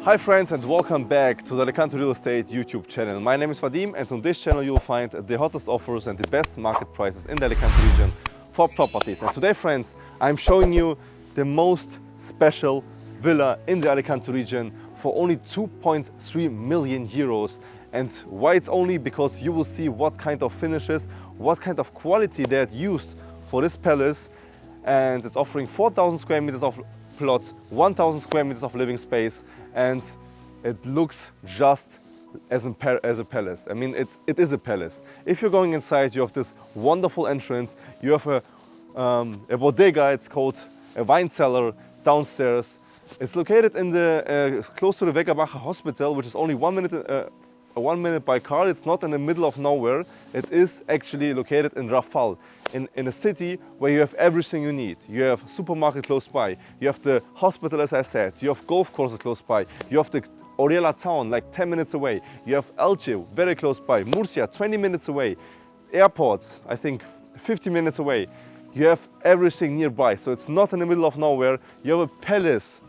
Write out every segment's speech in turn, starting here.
Hi friends, and welcome back to the Alicante Real Estate YouTube channel. My name is Vadim, and on this channel you'll find the hottest offers and the best market prices in the Alicante region for properties. And today friends, I'm showing you the most special villa in the Alicante region for only 2.3 million euros. And why it's only? Because you will see what kind of finishes, what kind of quality they had used for this palace. And it's offering 4,000 square meters of plots, 1,000 square meters of living space, and it looks just as a palace. I mean, it is a palace. If you're going inside, you have this wonderful entrance. You have a bodega, it's called a wine cellar downstairs. It's located in the close to the Wegerbacher Hospital, which is only 1 minute by car. It's not in the middle of nowhere. It is actually located in Rafal, in a city where you have everything you need. You have a supermarket close by, you have the hospital, as I said, you have golf courses close by, you have the Oriela town like 10 minutes away, you have Elche very close by, Murcia 20 minutes away, airport I think 50 minutes away. You have everything nearby, so it's not in the middle of nowhere. You have a palace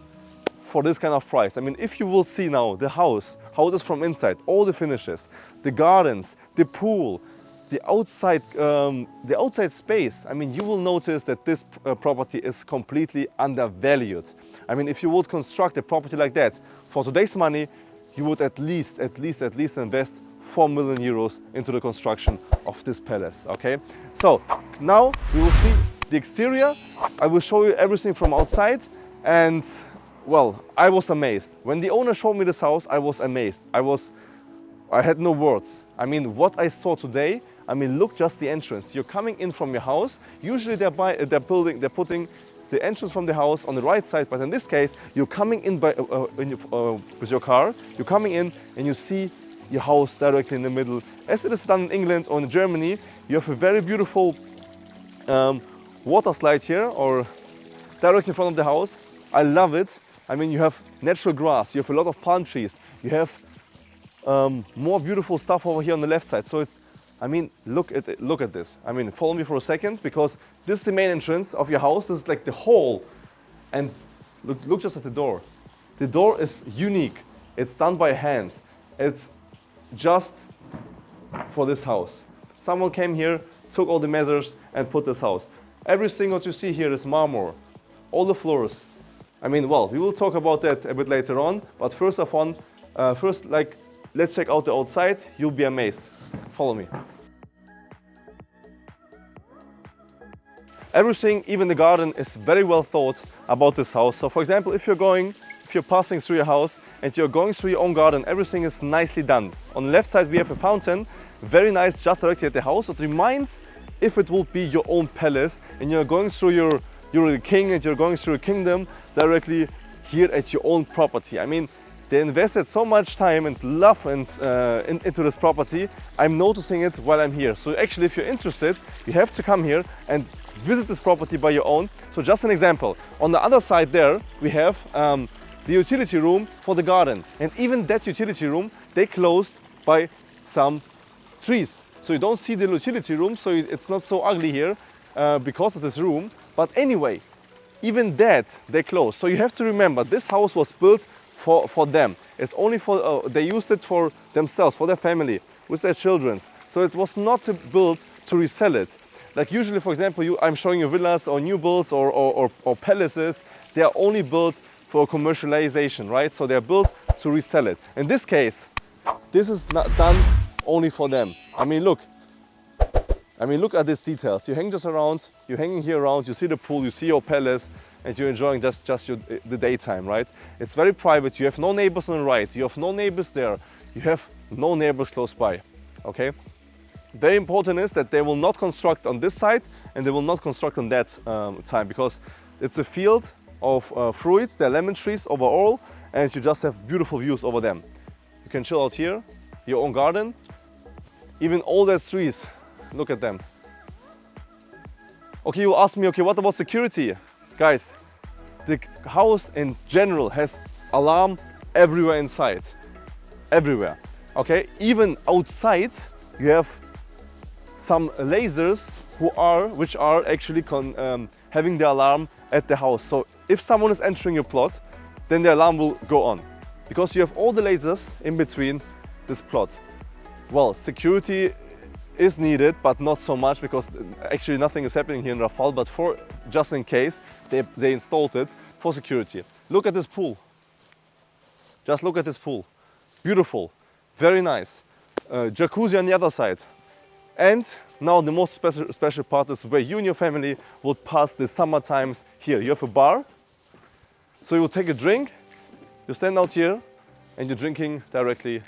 for this kind of price. I mean, if you will see now the house, how it is from inside, all the finishes, the gardens, the pool, the outside space, I mean, you will notice that this property is completely undervalued. I mean, if you would construct a property like that for today's money, you would at least invest 4 million euros into the construction of this palace, okay? So now we will see the exterior. I will show you everything from outside, and well, I was amazed. When the owner showed me this house, I was amazed. I had no words. I mean, what I saw today, I mean, look, just the entrance. You're coming in from your house. Usually they're putting the entrance from the house on the right side, but in this case, you're coming in with your car. You're coming in and you see your house directly in the middle. As it is done in England or in Germany, you have a very beautiful water slide here, or directly in front of the house. I love it. I mean, you have natural grass, you have a lot of palm trees, you have more beautiful stuff over here on the left side. So it's, I mean, look at this. I mean, follow me for a second, because this is the main entrance of your house. This is like the hall, and look just at the door. The door is unique. It's done by hand. It's just for this house. Someone came here, took all the measures, and put this house. Everything what you see here is marmor. All the floors. I mean, well, we will talk about that a bit later on, but first, let's check out the outside. You'll be amazed. Follow me. Everything, even the garden, is very well thought about this house. So for example, if you're passing through your house and you're going through your own garden, everything is nicely done. On the left side we have a fountain, very nice, just directly at the house. It reminds if it will be your own palace and you're going through you're the king and you're going through a kingdom directly here at your own property. I mean, they invested so much time and love into this property. I'm noticing it while I'm here. So actually, if you're interested, you have to come here and visit this property by your own. So just an example, on the other side there, we have the utility room for the garden. And even that utility room, they closed by some trees. So you don't see the utility room, so it's not so ugly here because of this room. But anyway, even that they closed. So you have to remember, this house was built for them. It's only for, they used it for themselves, for their family, with their children. So it was not built to resell it. Like usually, for example, I'm showing you villas or new builds or palaces. They are only built for commercialization, right? So they're built to resell it. In this case, this is not done only for them. I mean, look at these details. You hang just around, you're hanging here around, you see the pool, you see your palace, and you're enjoying just the daytime, right? It's very private. You have no neighbors on the right, you have no neighbors there, you have no neighbors close by, okay? Very important is that they will not construct on this side and they will not construct on that side, because it's a field of fruits, there are lemon trees overall, and you just have beautiful views over them. You can chill out here, your own garden, even all the trees. Look at them. Okay, you ask me, okay, what about security? Guys, the house in general has alarm everywhere inside. Everywhere. Okay, even outside you have some lasers which are actually having the alarm at the house. So if someone is entering your plot, then the alarm will go on. because you have all the lasers in between this plot. Well, security is needed, but not so much, because actually nothing is happening here in Rafal, but for just in case they installed it for security. Look at this pool. Just look at this pool. Beautiful, very nice. Jacuzzi on the other side. And now the most special part is where you and your family would pass the summer times here. You have a bar, so you will take a drink, you stand out here, and you're drinking directly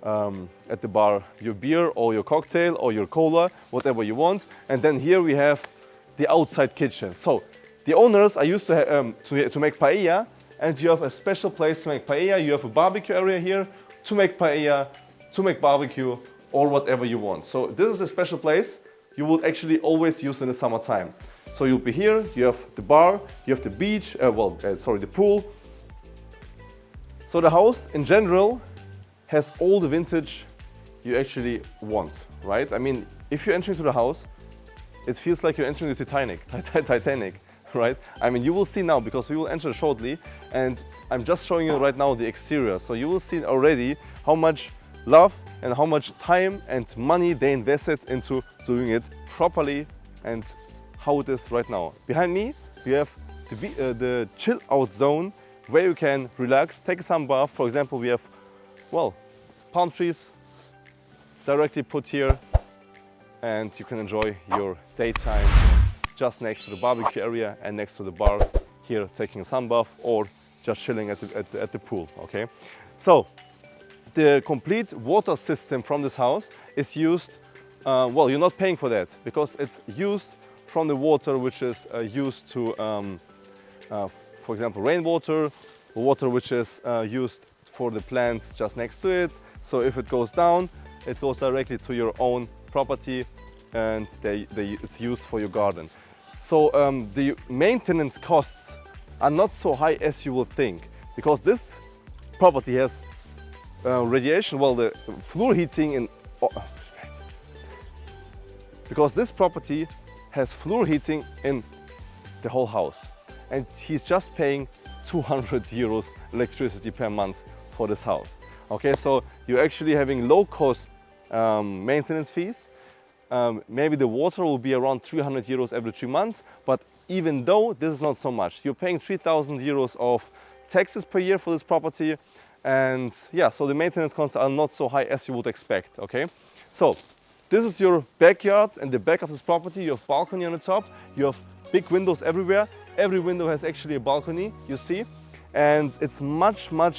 at the bar your beer or your cocktail or your cola, whatever you want. And then here we have the outside kitchen. So the owners are used to make paella, and you have a special place to make paella. You have a barbecue area here to make paella, to make barbecue, or whatever you want. So this is a special place you will actually always use in the summertime. So you'll be here, you have the bar, you have the beach, the pool. So the house in general has all the vintage you actually want, right? I mean, if you enter into the house, it feels like you're entering the Titanic, right? I mean, you will see now, because we will enter shortly, and I'm just showing you right now the exterior. So you will see already how much love and how much time and money they invested into doing it properly, and how it is right now. Behind me, we have the chill out zone where you can relax, take a sun bath. For example, we have, well, palm trees directly put here, and you can enjoy your daytime just next to the barbecue area and next to the bar here, taking a sun bath or just chilling at the pool, okay? So the complete water system from this house is used, well, you're not paying for that, because it's used from the water which is used to, for example, rainwater, water which is used for the plants just next to it. So if it goes down, it goes directly to your own property, and it's used for your garden. So the maintenance costs are not so high as you would think, because this property has radiation, well, the floor heating in, because this property has floor heating in the whole house, and he's just paying 200 euros electricity per month for this house. Okay, so you're actually having low cost maintenance fees. Maybe the water will be around 300 euros every 3 months, but even though this is not so much, you're paying 3,000 euros of taxes per year for this property. And yeah, so the maintenance costs are not so high as you would expect, okay? So this is your backyard, and the back of this property, you have balcony on the top, you have big windows everywhere. Every window has actually a balcony, you see, and it's much more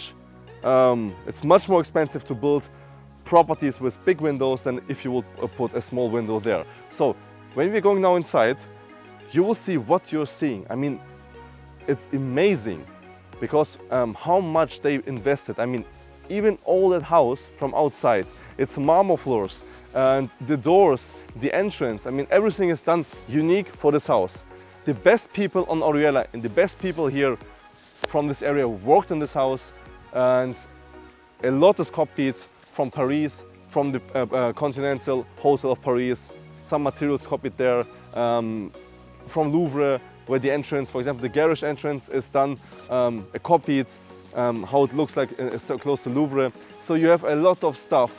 expensive to build properties with big windows than if you would put a small window there. So when we're going now inside, you will see what you're seeing. I mean, it's amazing, because how much they invested. I mean, even all that house from outside, it's marble floors, and the doors, the entrance, I mean, everything is done unique for this house. The best people on Orihuela and the best people here from this area worked in this house, and a lot is copied from Paris, from the Continental Hotel of Paris. Some materials copied there, from Louvre, where the entrance, for example, the garage entrance is done, copied, how it looks like so close to Louvre. So you have a lot of stuff,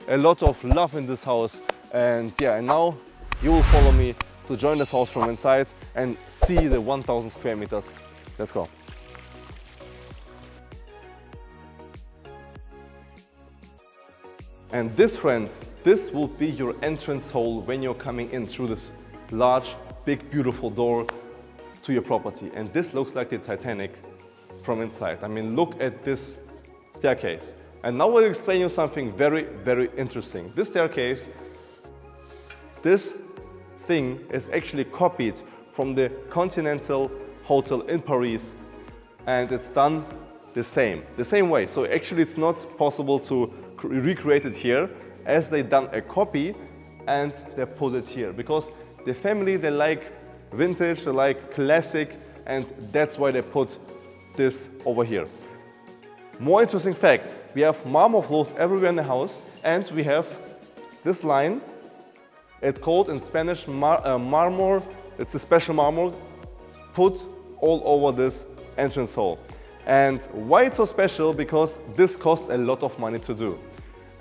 a lot of love in this house. And yeah, and now you will follow me to join this house from inside and see the 1,000 square meters. Let's go. And this, friends, this will be your entrance hall when you're coming in through this large, big, beautiful door to your property. And this looks like the Titanic from inside. I mean, look at this staircase. And now I'll explain you something very, very interesting. This staircase, this thing is actually copied from the Continental Hotel in Paris, and it's done the same way. So actually it's not possible to recreate it here, as they done a copy and they put it here, because the family, they like vintage, they like classic, and that's why they put this over here. More interesting fact, we have marble floors everywhere in the house, and we have this line. It's called in Spanish marmor. It's a special marmor put all over this entrance hall. And why it's so special? Because this costs a lot of money to do.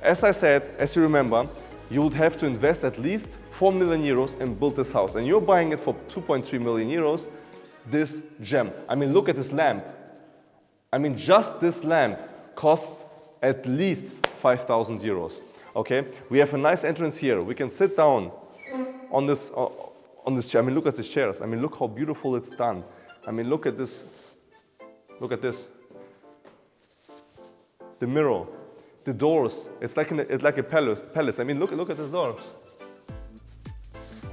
As I said, as you remember, you would have to invest at least 4 million euros and build this house. And you're buying it for 2.3 million euros, this gem. I mean, look at this lamp. I mean, just this lamp costs at least 5,000 euros. Okay, we have a nice entrance here. We can sit down on this chair. I mean, look at these chairs. I mean, look how beautiful it's done. I mean, look at this. Look at this. The mirror, the doors. It's like a palace. I mean, look at the doors.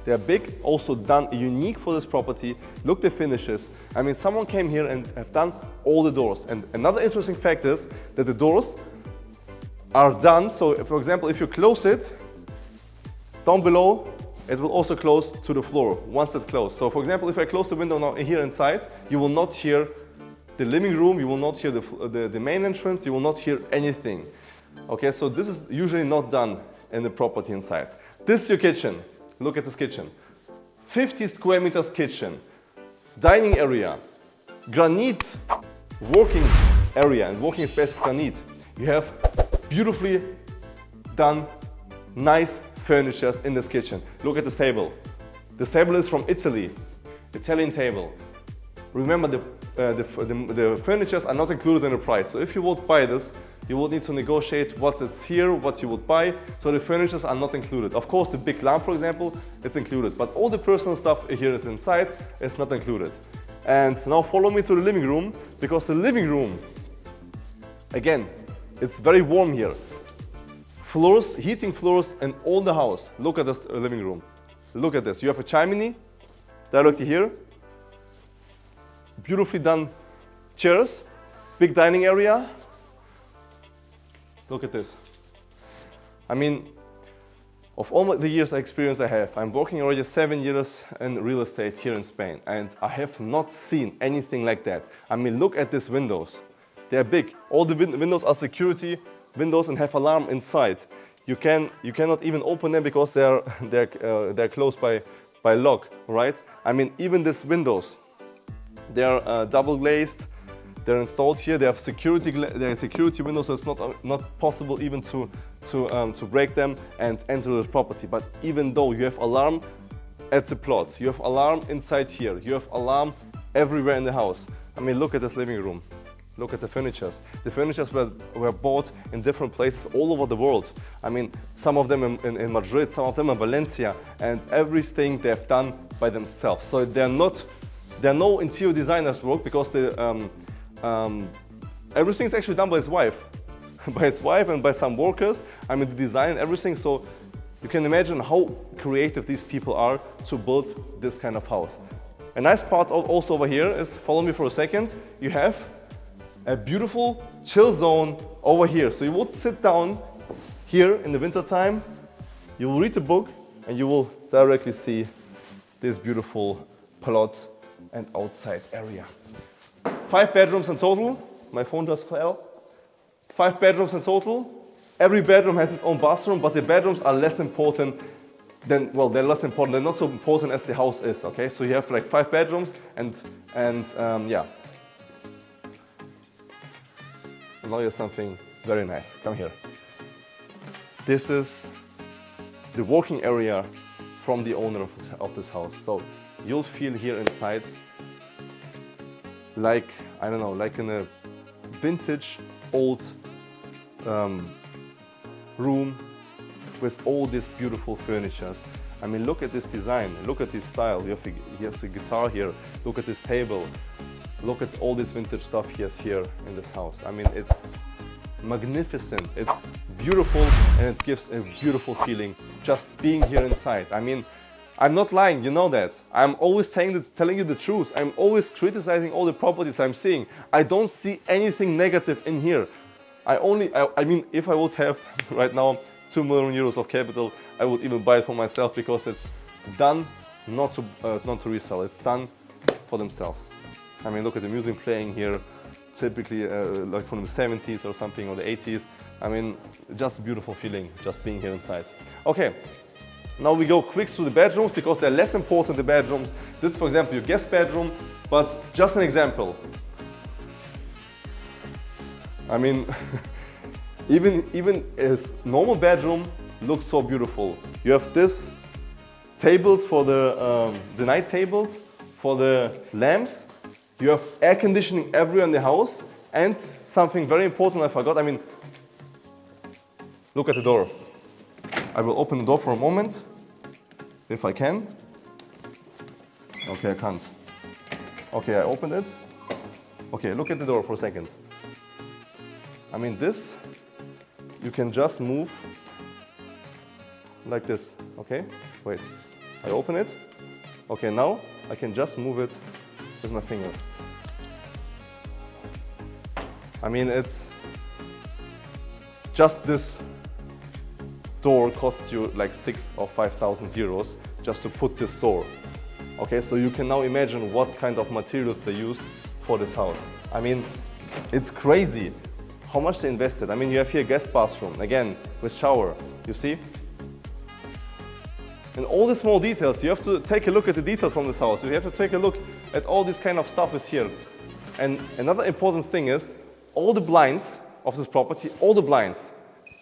They are big, also done unique for this property. Look the finishes. I mean, someone came here and have done all the doors. And another interesting fact is that the doors are done. So, for example, if you close it down below, it will also close to the floor once it's closed. So, for example, if I close the window now here inside, you will not hear the living room, you will not hear the main entrance, you will not hear anything. Okay, so this is usually not done in the property inside. This is your kitchen. Look at this kitchen. 50 square meters kitchen, dining area, granite working area and working space with granite. You have beautifully done, nice furnitures in this kitchen. Look at this table. This table is from Italy, Italian table. Remember, the furnitures are not included in the price. So if you would buy this, you would need to negotiate what is here, what you would buy. So the furnitures are not included. Of course, the big lamp, for example, it's included. But all the personal stuff here is inside, it's not included. And now follow me to the living room, because the living room, again, it's very warm here. Floors, heating floors in all the house. Look at this living room. Look at this. You have a chimney directly here. Beautifully done chairs, big dining area. Look at this. I mean, of all the years of experience I have, I'm working already 7 years in real estate here in Spain, and I have not seen anything like that. I mean, look at these windows. They're big. All the windows are security windows and have alarm inside. You cannot even open them because they're closed by lock, right? I mean, even these windows, they're double glazed. They're installed here. They have security windows, so it's not possible even to break them and enter the property. But even though you have alarm at the plot, you have alarm inside here, you have alarm everywhere in the house. I mean, look at this living room. Look at the furnitures. The furnitures were bought in different places all over the world. I mean, some of them in Madrid, some of them in Valencia, and everything they've done by themselves. So there are no interior designers work, because everything is actually done by his wife. By his wife and by some workers. I mean, the design and everything. So you can imagine how creative these people are to build this kind of house. A nice part also over here is, follow me for a second, you have a beautiful chill zone over here. So you would sit down here in the winter time, you will read a book, and you will directly see this beautiful plot and outside area. 5 bedrooms in total. My phone just fell. 5 bedrooms in total. Every bedroom has its own bathroom, but the bedrooms are less important than, well, they're less important. They're not so important as the house is, okay? So you have like 5 bedrooms and yeah. And now here's something very nice. Come here. This is the working area from the owner of this house. So you'll feel here inside like, I don't know, like in a vintage old room with all these beautiful furnitures. I mean, look at this design, look at this style. He has a guitar here, look at this table, look at all this vintage stuff he has here in this house. I mean, it's magnificent, it's beautiful, and it gives a beautiful feeling just being here inside. I mean, I'm not lying, you know that. I'm always telling you the truth. I'm always criticizing all the properties I'm seeing. I don't see anything negative in here. I mean, if I would have right now 2 million euros of capital, I would even buy it for myself, because it's done not to resell. It's done for themselves. I mean, look at the music playing here, typically like from the 70s or something, or the 80s. I mean, just a beautiful feeling, just being here inside. Okay. Now we go quick through the bedrooms, because they're less important, the bedrooms. This is, for example, your guest bedroom, but just an example. I mean, even a normal bedroom looks so beautiful. You have this tables for the night tables, for the lamps. You have air conditioning everywhere in the house, and something very important I forgot. I mean, look at the door. I will open the door for a moment, if I can. Okay, I can't. Okay, I opened it. Okay, look at the door for a second. I mean, this, you can just move like this, okay? Wait, I open it. Okay, now I can just move it with my finger. I mean, it's just this door costs you like 6,000 or 5,000 euros just to put this door. Okay, so you can now imagine what kind of materials they used for this house. I mean, it's crazy how much they invested. I mean, you have here a guest bathroom, again, with shower, you see? And all the small details, you have to take a look at the details from this house. You have to take a look at all this kind of stuff is here. And another important thing is, all the blinds of this property, all the blinds,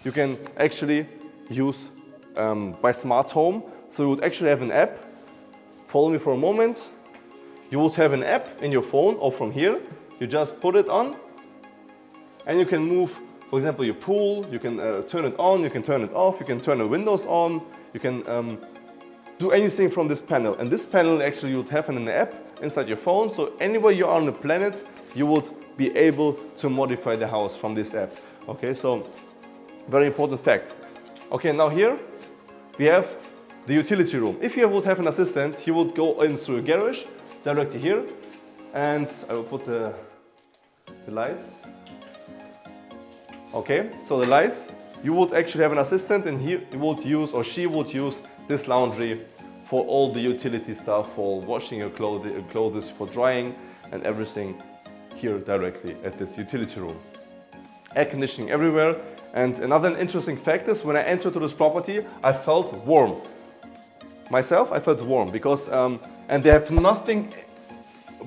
you can actually use by smart home. So you would actually have an app. Follow me for a moment. You would have an app in your phone or from here. You just put it on and you can move, for example, your pool. You can turn it on, you can turn it off, you can turn the windows on. You can do anything from this panel. And this panel actually you would have in an app inside your phone. So anywhere you are on the planet, you would be able to modify the house from this app. Okay, so very important fact. Okay, now here we have the utility room. If you would have an assistant, he would go in through a garage directly here, and I will put the lights. Okay, so the lights, you would actually have an assistant, and he would use, or she would use, this laundry for all the utility stuff, for washing your clothes, for drying, and everything here directly at this utility room. Air conditioning everywhere. And another interesting fact is, when I entered to this property, I felt warm. Myself, I felt warm because, and they have nothing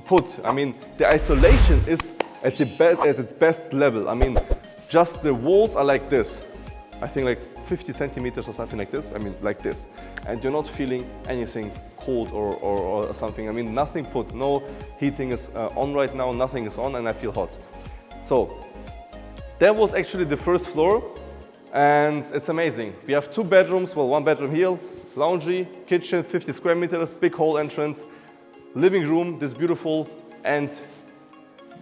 put. I mean, the isolation is at its best level. I mean, just the walls are like this. I think like 50 centimeters or something like this. I mean, like this. And you're not feeling anything cold or something. I mean, nothing put. No heating is on right now, nothing is on, and I feel hot. So, that was actually the first floor, and it's amazing. We have 2 bedrooms, well, 1 bedroom here, laundry, kitchen, 50 square meters, big hall entrance, living room, this beautiful, and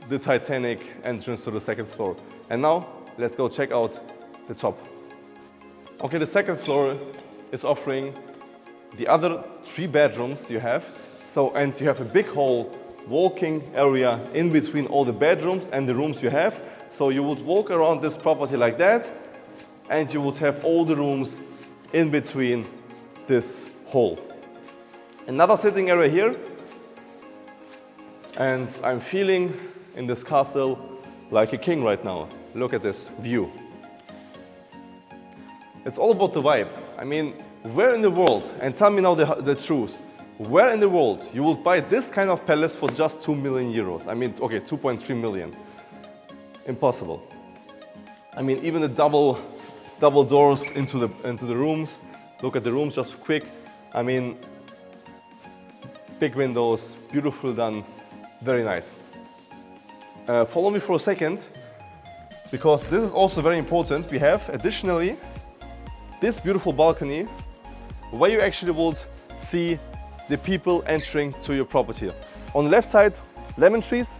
the Titanic entrance to the 2nd floor. And now, let's go check out the top. Okay, the 2nd floor is offering the other 3 bedrooms you have. So, and you have a big hall, walking area in between all the bedrooms and the rooms you have. So you would walk around this property like that, and you would have all the rooms in between this hall. Another sitting area here, and I'm feeling in this castle like a king right now. Look at this view. It's all about the vibe. I mean, where in the world, and tell me now the truth, where in the world you would buy this kind of palace for just 2 million euros? I mean, okay, 2.3 million. Impossible. I mean, even the double doors into the rooms. Look at the rooms just quick. I mean, big windows, beautiful done, very nice. Follow me for a second, because this is also very important. We have additionally this beautiful balcony where you actually would see the people entering to your property. On the left side, lemon trees.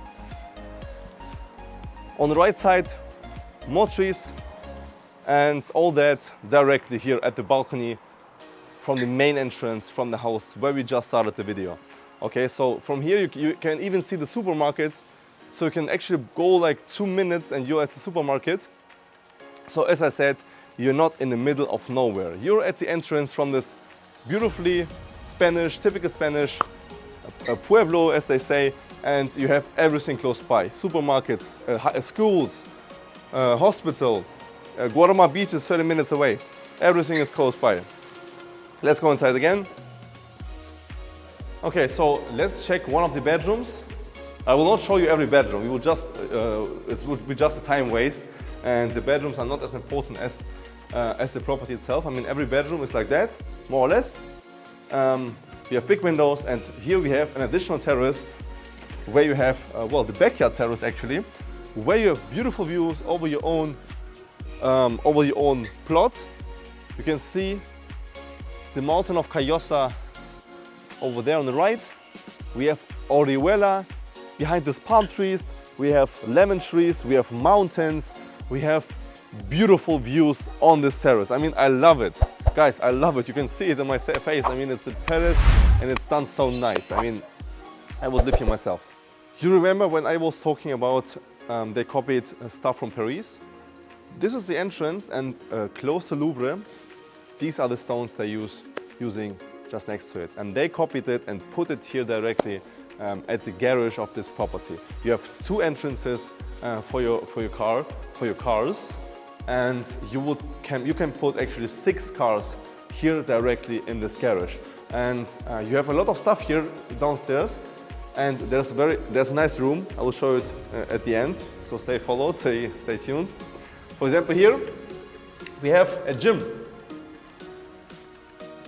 On the right side, more trees, and all that directly here at the balcony from the main entrance from the house where we just started the video. Okay, so from here you can even see the supermarket. So you can actually go like 2 minutes and you're at the supermarket. So as I said, you're not in the middle of nowhere. You're at the entrance from this beautifully Spanish, typical Spanish pueblo, as they say, and you have everything close by. Supermarkets, schools, hospital, Guarama Beach is 30 minutes away. Everything is close by. Let's go inside again. Okay, so let's check one of the bedrooms. I will not show you every bedroom. We will just, it would be just a time waste. and the bedrooms are not as important as the property itself. I mean, every bedroom is like that, more or less. We have big windows, and here we have an additional terrace where you have, well, the backyard terrace actually, where you have beautiful views over your own plot. You can see the mountain of Callosa over there on the right. We have Orihuela behind these palm trees. We have lemon trees, we have mountains, we have beautiful views on this terrace. I mean, I love it. Guys, I love it. You can see it in my face. I mean, it's a palace and it's done so nice. I mean, I would live here myself. You remember when I was talking about they copied stuff from Paris? This is the entrance, and close to Louvre, these are the stones they using just next to it. And they copied it and put it here directly at the garage of this property. You have two entrances for your cars, and you can put actually 6 cars here directly in this garage. And you have a lot of stuff here downstairs, and there's a nice room. I will show it at the end, so stay tuned. For example, here we have a gym.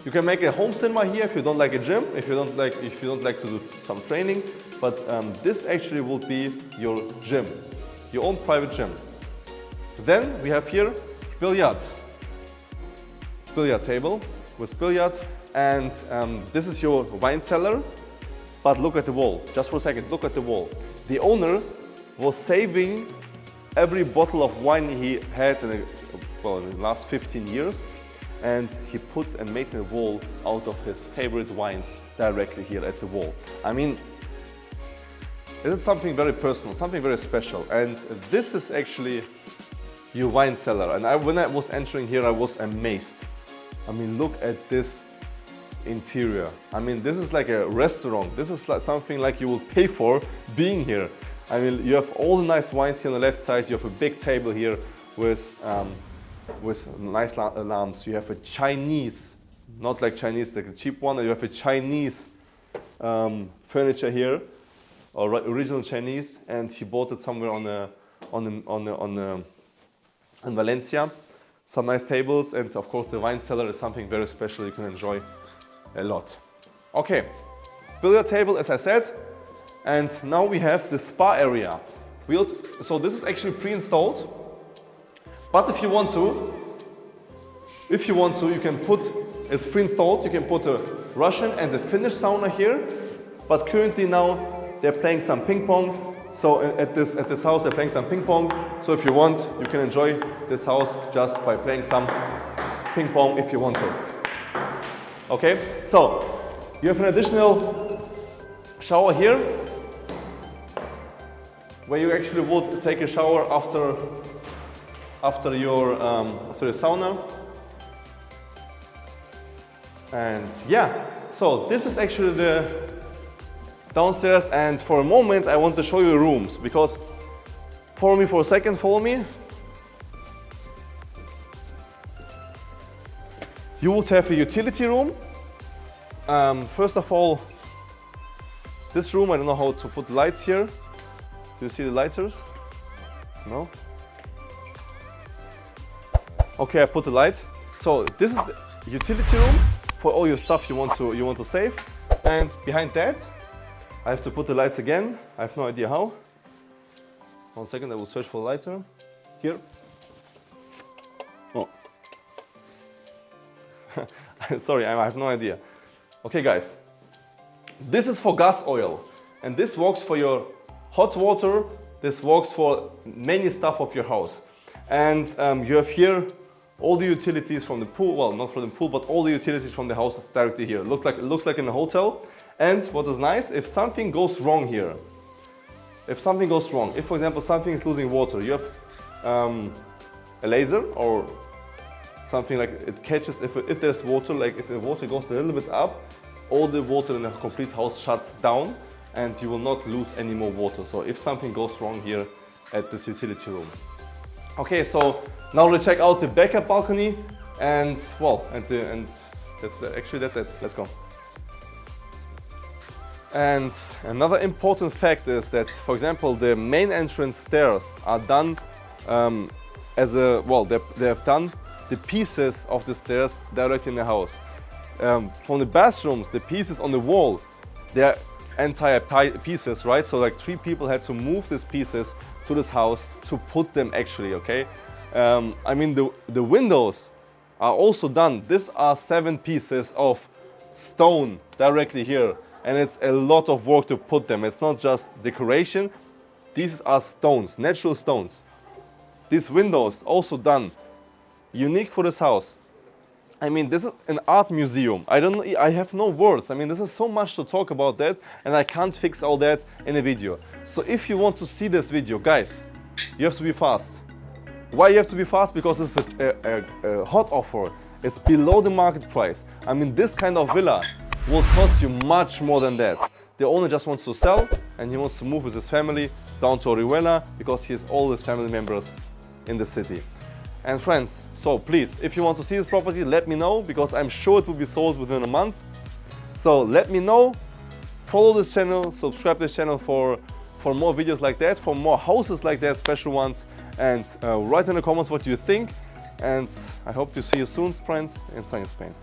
You can make a home cinema here if you don't like a gym, if you don't like to do some training, but this actually will be your gym, your own private gym. Then we have here billiard table with billiard, and this is your wine cellar. But look at the wall, just for a second, look at the wall. The owner was saving every bottle of wine he had in the last 15 years. And he put and made a wall out of his favorite wines directly here at the wall. I mean, it is something very personal, something very special. And this is actually your wine cellar. And when I was entering here, I was amazed. I mean, look at this interior. I mean, this is like a restaurant. This is like something like you will pay for being here. I mean, you have all the nice wines here on the left side. You have a big table here with nice lamps. You have a Chinese, not like Chinese, like a cheap one. You have a Chinese furniture here, or original Chinese, and he bought it somewhere in Valencia. Some nice tables, and of course the wine cellar is something very special. You can enjoy a lot. Okay, billiard table, as I said, and now we have the spa area. So this is actually pre-installed. But if you want to, you can put, it's pre-installed, you can put a Russian and a Finnish sauna here. But currently now they're playing some ping pong. So at this house they're playing some ping pong. So if you want, you can enjoy this house just by playing some ping pong if you want to. Okay, so you have an additional shower here, where you actually would take a shower after your sauna. And yeah, so this is actually the downstairs, and for a moment I want to show you rooms, because follow me for a second, follow me. You would have a utility room. First of all, this room, I don't know how to put lights here. Do you see the lighters? No? Okay, I put the light. So this is utility room for all your stuff you want to save. And behind that, I have to put the lights again. I have no idea how. 1 second, I will search for the lighter. Here. Oh. Sorry, I have no idea. Okay, guys. This is for gas oil, and this works for your hot water. This works for many stuff of your house. And you have here all the utilities from the pool. Well, not from the pool, but all the utilities from the house is directly here. It looks like in a hotel. And what is nice, if something goes wrong here, if for example something is losing water, you have a laser or something like it catches. If there's water, like if the water goes a little bit up, all the water in the complete house shuts down, and you will not lose any more water. So if something goes wrong here at this utility room. Okay, so now let's check out the backup balcony, and well, and that's it. Let's go. And another important fact is that, for example, the main entrance stairs are done as a, well, they have done the pieces of the stairs directly in the house. From the bathrooms, the pieces on the wall, they're entire pieces, right? So like 3 people had to move these pieces to this house to put them actually, okay? I mean, the windows are also done. These are 7 pieces of stone directly here, and it's a lot of work to put them. It's not just decoration. These are stones, natural stones. These windows also done, unique for this house. I mean, this is an art museum. I have no words. I mean, this is so much to talk about that, and I can't fix all that in a video. So if you want to see this video, guys, you have to be fast. Why you have to be fast? Because it's a hot offer. It's below the market price. I mean, this kind of villa will cost you much more than that. The owner just wants to sell, and he wants to move with his family down to Orihuela because he has all his family members in the city. And friends, so please, if you want to see this property, let me know, because I'm sure it will be sold within a month. So let me know, follow this channel, subscribe to this channel for more videos like that, for more houses like that, special ones, and write in the comments what you think. And I hope to see you soon, friends, in sunny Spain.